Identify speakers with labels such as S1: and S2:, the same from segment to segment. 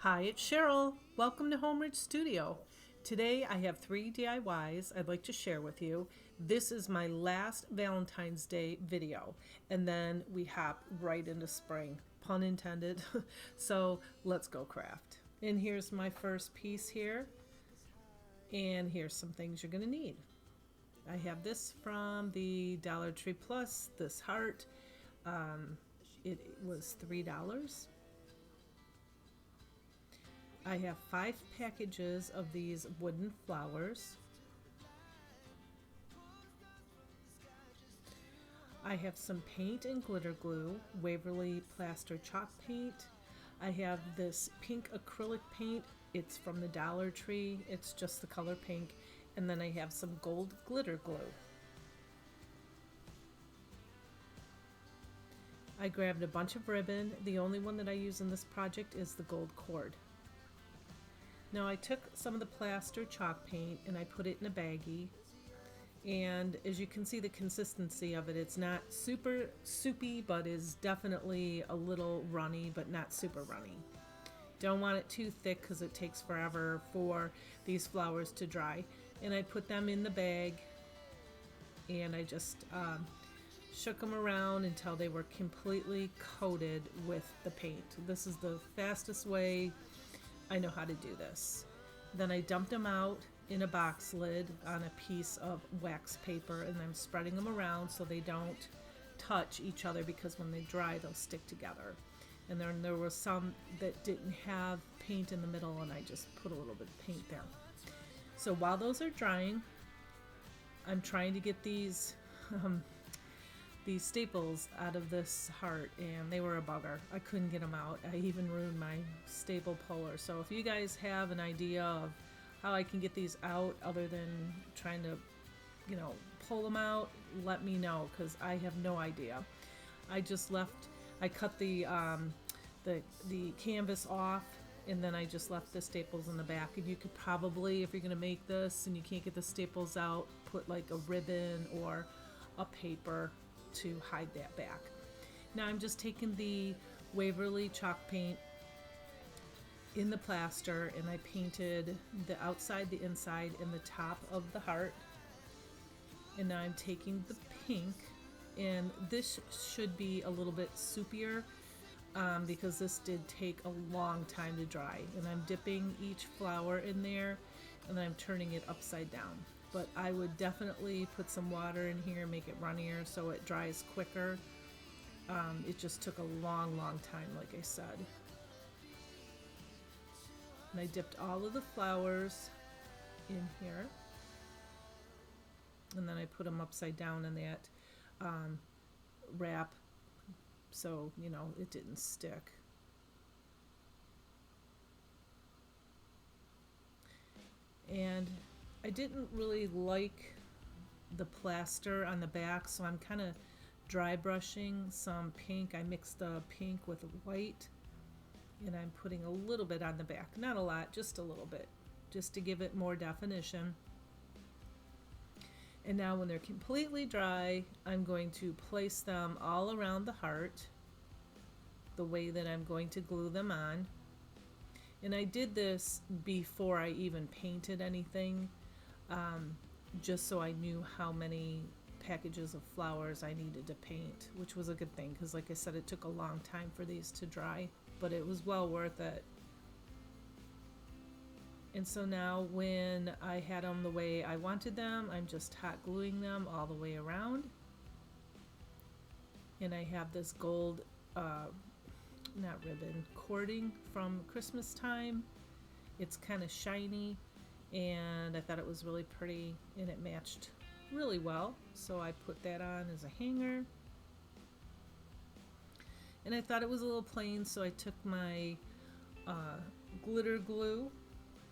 S1: Hi, it's Cheryl. Welcome to Homeridge Studio. Today I have 3 DIYs I'd like to share with you. This is my last Valentine's Day video, and then we hop right into spring, pun intended. So let's go craft. And here's my first piece here, and here's some things you're going to need. I have this from the Dollar Tree Plus, this heart. It was $3. I have 5 packages of these wooden flowers. I have some paint and glitter glue, Waverly Plaster Chalk Paint. I have this pink acrylic paint. It's from the Dollar Tree. It's just the color pink. And then I have some gold glitter glue. I grabbed a bunch of ribbon. The only one that I use in this project is the gold cord. Now I took some of the plaster chalk paint and I put it in a baggie, and as you can see the consistency of it, it's not super soupy, but is definitely a little runny, but not super runny. Don't want it too thick because it takes forever for these flowers to dry. And I put them in the bag and I just shook them around until they were completely coated with the paint. This is the fastest way I know how to do this. Then I dumped them out in a box lid on a piece of wax paper, and I'm spreading them around so they don't touch each other, because when they dry they'll stick together. And then there were some that didn't have paint in the middle, and I just put a little bit of paint there. So while those are drying, I'm trying to get these staples out of this heart, and they were a bugger. I couldn't get them out. I even ruined my staple puller. So if you guys have an idea of how I can get these out other than trying to, pull them out, let me know, because I have no idea. I cut the canvas off, and then I just left the staples in the back. And you could probably, if you're going to make this and you can't get the staples out, put like a ribbon or a paper to hide that back. Now I'm just taking the Waverly chalk paint in the plaster, and I painted the outside, the inside, and the top of the heart. And now I'm taking the pink, and this should be a little bit soupier because this did take a long time to dry. And I'm dipping each flower in there, and then I'm turning it upside down. But I would definitely put some water in here, make it runnier so it dries quicker. It just took a long time, like I said. And I dipped all of the flowers in here. And then I put them upside down in that wrap so, it didn't stick. And I didn't really like the plaster on the back, so I'm kind of dry brushing some pink. I mixed the pink with white, and I'm putting a little bit on the back. Not a lot, just a little bit, just to give it more definition. And now when they're completely dry, I'm going to place them all around the heart the way that I'm going to glue them on. And I did this before I even painted anything. Just so I knew how many packages of flowers I needed to paint, which was a good thing because, like I said, it took a long time for these to dry, but it was well worth it. And so now when I had them the way I wanted them, I'm just hot gluing them all the way around. And I have this gold, not ribbon, cording from Christmas time. It's kind of shiny, and I thought it was really pretty, and it matched really well, so I put that on as a hanger. And I thought it was a little plain, so I took my glitter glue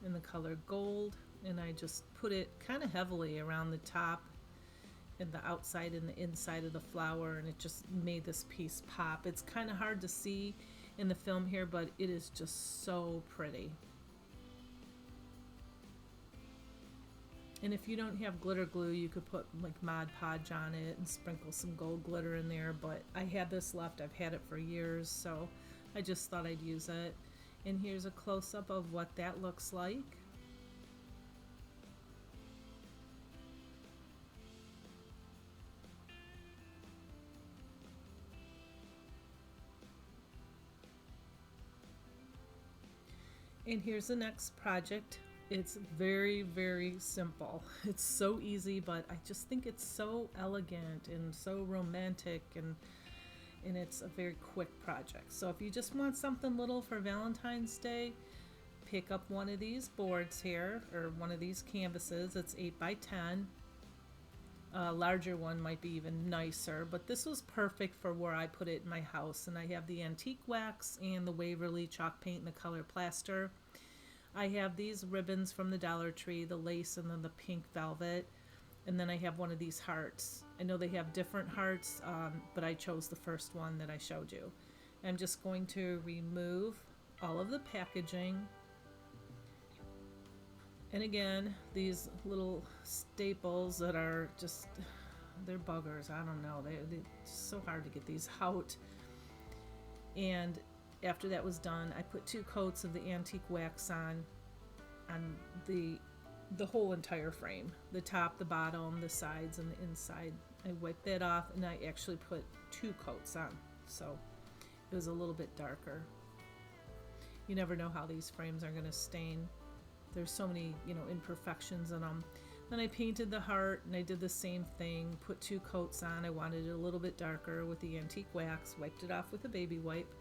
S1: in the color gold, and I just put it kind of heavily around the top and the outside and the inside of the flower, and it just made this piece pop. It's kind of hard to see in the film here, but it is just so pretty. And if you don't have glitter glue, you could put like Mod Podge on it and sprinkle some gold glitter in there, but I had this left. I've had it for years, so I just thought I'd use it. And here's a close-up of what that looks like. And here's the next project. It's very, very simple. It's so easy, but I just think it's so elegant and so romantic, and it's a very quick project. So if you just want something little for Valentine's Day, pick up one of these boards here, or one of these canvases. It's 8 by 10. A larger one might be even nicer, but this was perfect for where I put it in my house. And I have the antique wax and the Waverly chalk paint and the color plaster. I have these ribbons from the Dollar Tree, the lace and then the pink velvet. And then I have one of these hearts. I know they have different hearts, but I chose the first one that I showed you. I'm just going to remove all of the packaging. And again, these little staples that are just, they're buggers. I don't know. They're so hard to get these out. And after that was done, I put 2 coats of the antique wax on the whole entire frame. The top, the bottom, the sides, and the inside. I wiped that off, and I actually put 2 coats on. So it was a little bit darker. You never know how these frames are going to stain. There's so many, imperfections in them. Then I painted the heart, and I did the same thing. Put 2 coats on. I wanted it a little bit darker with the antique wax. Wiped it off with a baby wipe.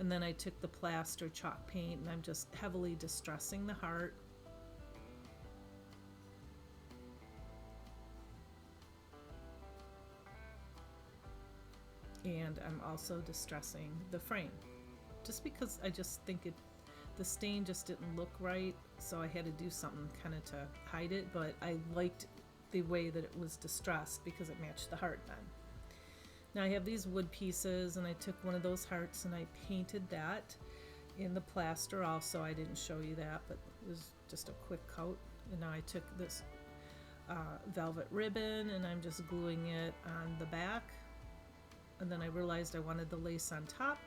S1: And then I took the plaster chalk paint, and I'm just heavily distressing the heart. And I'm also distressing the frame. Just because I just think the stain just didn't look right, so I had to do something kind of to hide it, but I liked the way that it was distressed because it matched the heart then. Now I have these wood pieces, and I took one of those hearts and I painted that in the plaster also. I didn't show you that, but it was just a quick coat. And now I took this velvet ribbon, and I'm just gluing it on the back. And then I realized I wanted the lace on top.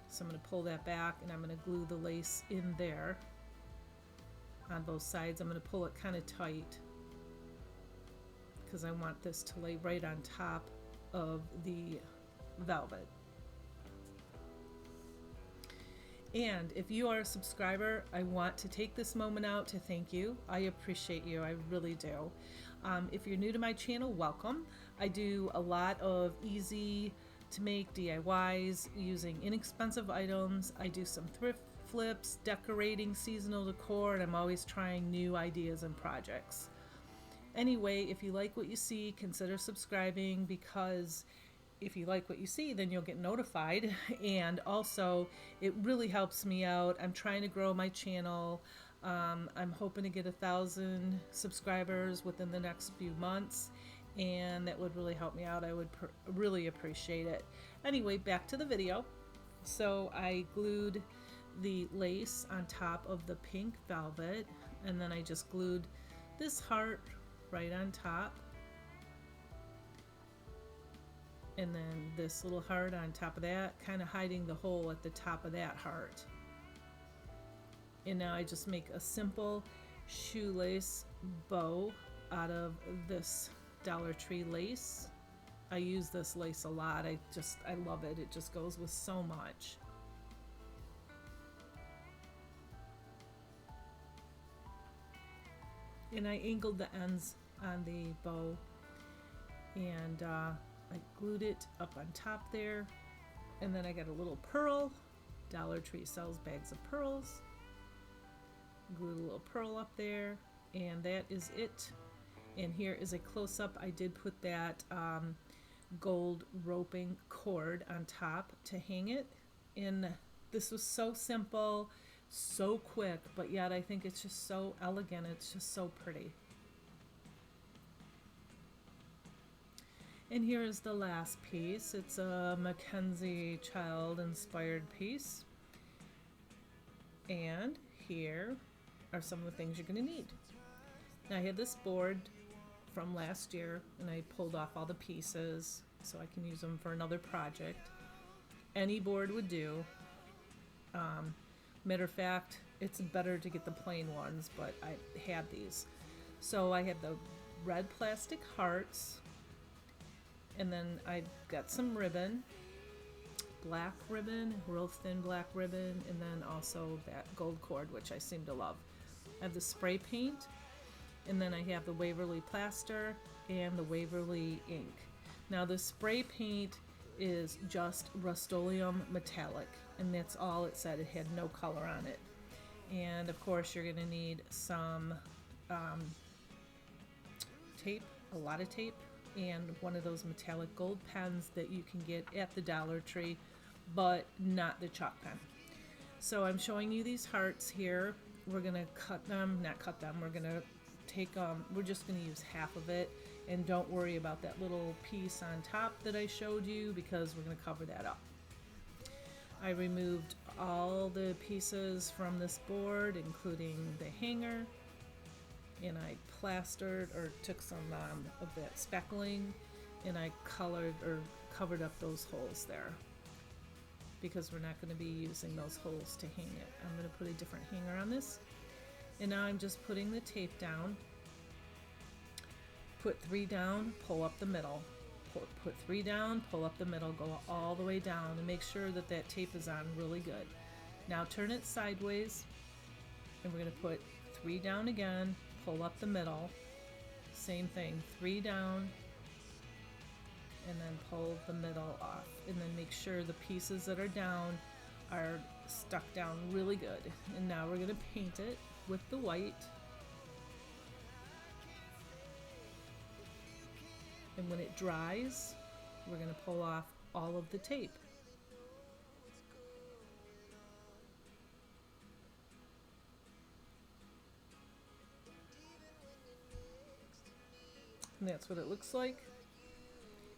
S1: So I'm going to pull that back, and I'm going to glue the lace in there on both sides. I'm going to pull it kind of tight because I want this to lay right on top of the velvet. And if you are a subscriber, I want to take this moment out to thank you. I appreciate you, I really do. If you're new to my channel, welcome. I do a lot of easy to make DIYs using inexpensive items. I do some thrift flips, decorating seasonal decor, and I'm always trying new ideas and projects. Anyway, if you like what you see, consider subscribing, because if you like what you see, then you'll get notified. And also, it really helps me out. I'm trying to grow my channel. I'm hoping to get 1,000 subscribers within the next few months, and that would really help me out. I would really appreciate it. Anyway, back to the video. So I glued the lace on top of the pink velvet, and then I just glued this heart right on top, and then this little heart on top of that, kind of hiding the hole at the top of that heart. And now I just make a simple shoelace bow out of this Dollar Tree lace. I use this lace a lot. I love it. It just goes with so much. And I angled the ends on the bow, and I glued it up on top there. And then I got a little pearl. Dollar Tree sells bags of pearls. Glued a little pearl up there, and that is it. And here is a close-up. I did put that gold roping cord on top to hang it. And this was so simple, so quick, but yet I think it's just so elegant. It's just so pretty. And here is the last piece. It's a Mackenzie Child inspired piece. And here are some of the things you're going to need. Now I had this board from last year, and I pulled off all the pieces so I can use them for another project. Any board would do. Matter of fact, it's better to get the plain ones, but I had these. So I had the red plastic hearts, and then I got some ribbon, black ribbon, real thin black ribbon, and then also that gold cord, which I seem to love. I have the spray paint, and then I have the Waverly plaster and the Waverly ink. Now the spray paint is just Rust-Oleum metallic, and that's all it said. It had no color on it. And of course you're gonna need some tape, a lot of tape, and one of those metallic gold pens that you can get at the Dollar Tree, but not the chalk pen. So I'm showing you these hearts here. We're gonna cut them, not cut them, we're gonna take we're just gonna use half of it, and don't worry about that little piece on top that I showed you because we're gonna cover that up. I removed all the pieces from this board, including the hanger, and I plastered or took some of that speckling, and I colored or covered up those holes there because we're not going to be using those holes to hang it. I'm going to put a different hanger on this, and now I'm just putting the tape down. Put 3 down, pull up the middle. Put 3 down, pull up the middle, go all the way down, and make sure that that tape is on really good. Now turn it sideways, and we're going to put 3 down again, pull up the middle, same thing, 3 down, and then pull the middle off, and then make sure the pieces that are down are stuck down really good. And now we're going to paint it with the white, and when it dries we're going to pull off all of the tape. And that's what it looks like.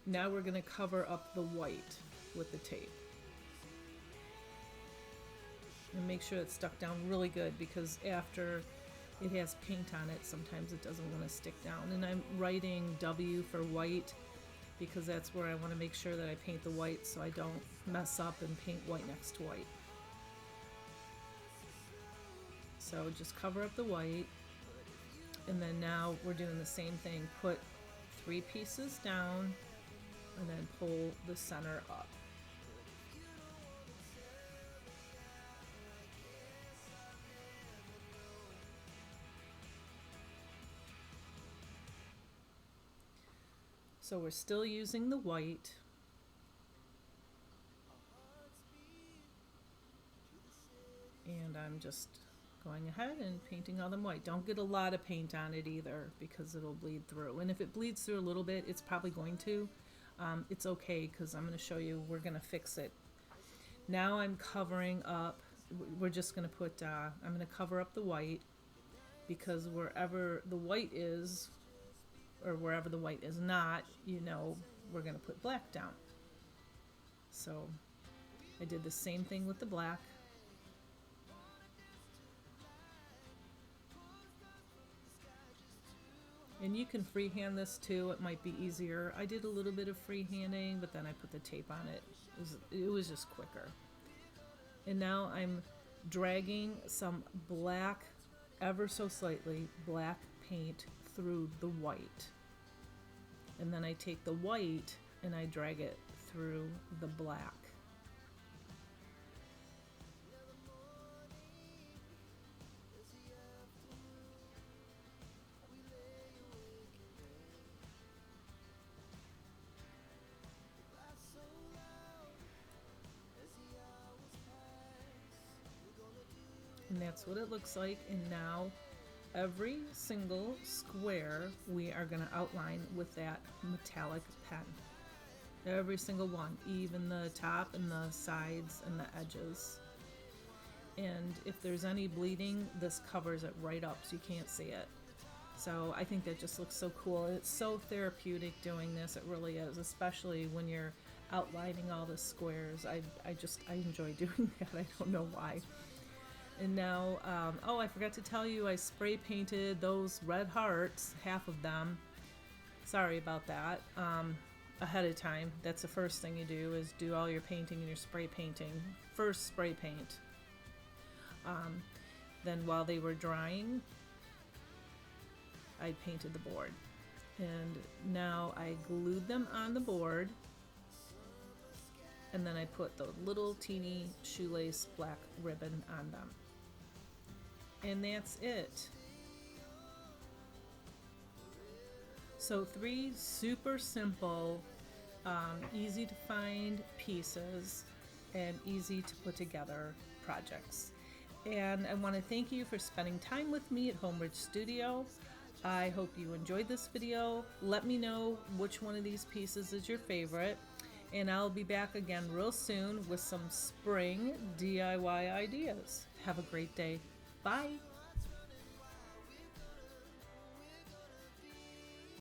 S1: Now we're going to cover up the white with the tape. And make sure it's stuck down really good, because after it has paint on it, sometimes it doesn't want to stick down. And I'm writing W for white because that's where I want to make sure that I paint the white so I don't mess up and paint white next to white. So just cover up the white, and then now we're doing the same thing. Put 3 pieces down and then pull the center up. So we're still using the white. And I'm just going ahead and painting all them white. Don't get a lot of paint on it either, because it'll bleed through. And if it bleeds through a little bit, it's probably going to. It's okay, because I'm going to show you, we're going to fix it. Now I'm covering up, we're just going to put, I'm going to cover up the white, because wherever the white is, or wherever the white is not, you know, we're going to put black down. So I did the same thing with the black. And you can freehand this too, it might be easier. I did a little bit of freehanding, but then I put the tape on it. It was just quicker. And now I'm dragging some black, ever so slightly, black paint through the white. And then I take the white and I drag it through the black. And that's what it looks like. And now every single square we are going to outline with that metallic pen. Every single one, even the top and the sides and the edges. And if there's any bleeding, this covers it right up so you can't see it. So I think that just looks so cool. It's so therapeutic doing this, it really is, especially when you're outlining all the squares. I enjoy doing that. I don't know why. And now, oh, I forgot to tell you, I spray painted those red hearts, half of them. Sorry about that. Ahead of time. That's the first thing you do, is do all your painting and your spray painting. First spray paint. Then while they were drying, I painted the board. And now I glued them on the board, and then I put the little teeny shoelace black ribbon on them. And that's it. So 3 super simple, easy to find pieces and easy to put together projects. And I want to thank you for spending time with me at Homebridge Studio. I hope you enjoyed this video. Let me know which one of these pieces is your favorite. And I'll be back again real soon with some spring DIY ideas. Have a great day. Bye.